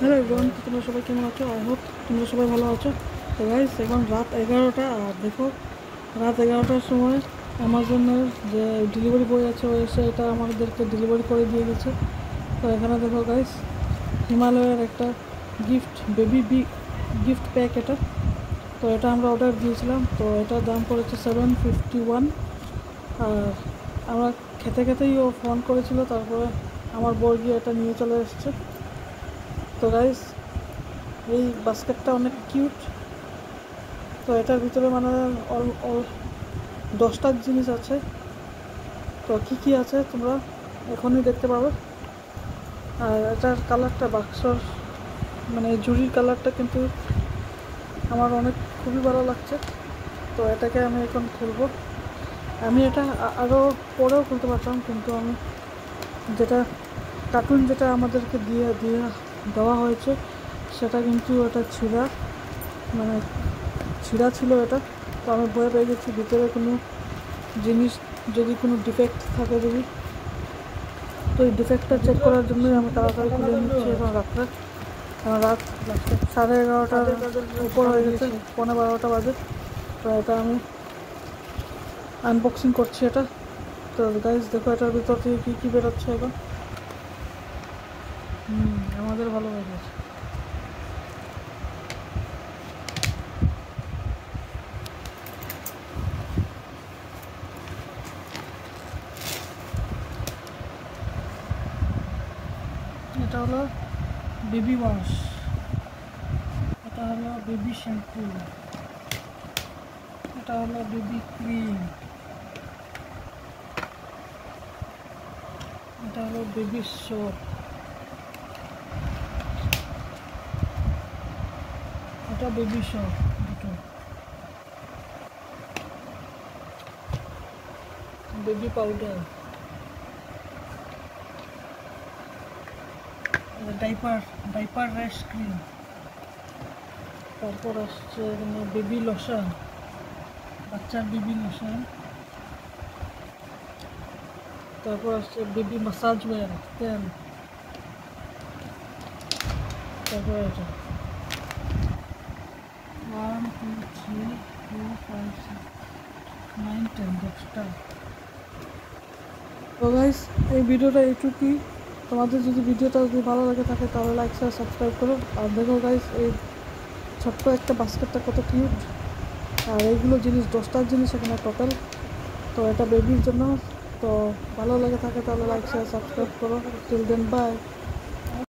Hello everyone, তোমরা সবাই কেমন আছো? আই হোপ তোমরা সবাই ভালো আছো। তো গাইস, এখন রাত 11টা। আর দেখো, রাত 11টার সময় অ্যামাজনের যে ডেলিভারি বয় আছে ও এসে এটা আমাদেরকে ডেলিভারি করে দিয়ে গেছে। তো এখানে দেখো গাইস, হিমালয়ের একটা গিফট প্যাক এটা। তো এটা আমরা অর্ডার দিয়েছিলাম। তো এটার দাম পড়েছে 751। আর আমরা খেতে খেতেই ও ফোন করেছিল, তারপরে আমার বর গিয়ে এটা নিয়ে চলে এসছে। তো গাইস, এই বাস্কেটটা অনেক কিউট। তো এটার ভিতরে মানে 10টা জিনিস আছে। তো কী আছে তোমরা এখনই দেখতে পাবে। আর এটার কালারটা, বাক্সর মানে জুড়ির কালারটা কিন্তু আমার খুবই ভালো লাগছে। তো এটাকে আমি এখন খুলবো। আমি এটা আরও পরেও খুলতে পারতাম, কিন্তু আমি কার্টুন যেটা আমাদেরকে দেওয়া হয়েছে সেটা কিন্তু এটা মানে ছিঁড়া ছিল এটা। তো আমি ভয় পেয়ে গেছি ভিতরে কোনো জিনিস যদি কোনো ডিফেক্ট থাকে তো এই ডিফেক্টটা চেক করার জন্যই আমি তাড়াতাড়ি খুলে নিচ্ছি। এখন রাত 11:30 উপর হয়ে গেছে, 11:15 বাজে। তো এটা আমি আনবক্সিং করছি এটা। তো গাইজ দেখো, এটার ভিতর থেকে কী বেরোচ্ছে এখন। আমাদের ভালো হয়ে গেছে। এটা হলো বেবি ওয়াশ, এটা হলো বেবি শ্যাম্পু, এটা হলো বেবি ক্রিম, এটা হলো বেবি সোপ, এটা বেবি সোপ দুটো, baby powder, diaper rash cream, তারপর আসছে এখানে বেবি লোশন, বাচ্চার বেবি লোশন, তারপর আসছে বেবি মাসাজ ওয়্যার তেল, তারপর এটা 1 2 3 4 5 6 9 10 10টা। তো গাইস, এই ভিডিওটা এইটুকুই। তোমাদের যদি ভিডিওটা ভালো লাগে থাকে তাহলে লাইক শেয়ার সাবস্ক্রাইব করো। আর দেখো গাইস, এই ছোট্ট একটা বাস্কেটটা কত কিউট। আর এইগুলো জিনিস 10টা জিনিস এখানে টোটাল। তো এটা বেবির জন্য। তো ভালো লাগে থাকে তাহলে লাইক শেয়ার সাবস্ক্রাইব করো। Till then by.